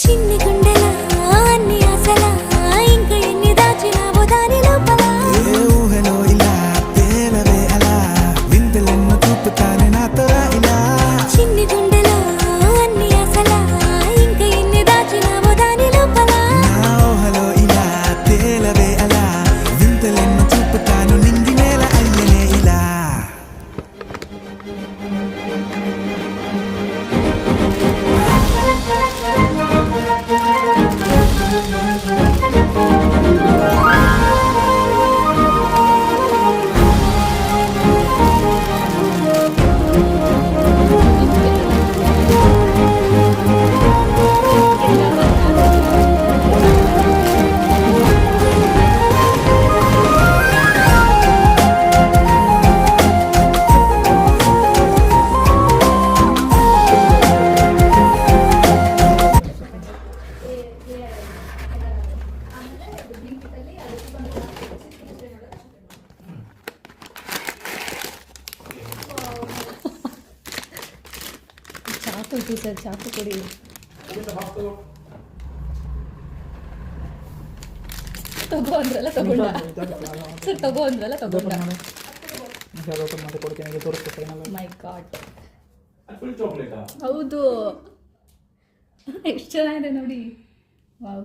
చిన్ని గుండెల అన్ని ఆశల ఇంకా ఎన్ని దాచినావో దాని లోపల ఏ ఊహలో ఇలా తేలవే అలా వింతలెన్నో చూపుతానే నాతో రా ఇలా చిన్ని గుండెల అన్ని ఆశల ఇంకా ఎన్ని దాచినావో దాని లోపల నా ఊహలో ఇలా తేలవే అలా వింతలెన్నో చూపుతాను నింగి నేల అయ్యనే ఇలా ಚಾಕು ಇತ್ತು ಸರ್, ಚಾಕು ಕೊಡಿ ತಗೋ ಅಂದ್ರಲ್ಲ ತಗೊಂಡ ಸರ್, ತಗೋ ಅಂದ್ರಲ್ಲ ತಗೊಂಡ. ಮೈ ಗಾಡ್, ಹೌದು ಎಷ್ಟು ಚೆನ್ನಾಗಿದೆ ನೋಡಿ. ವಾವ್.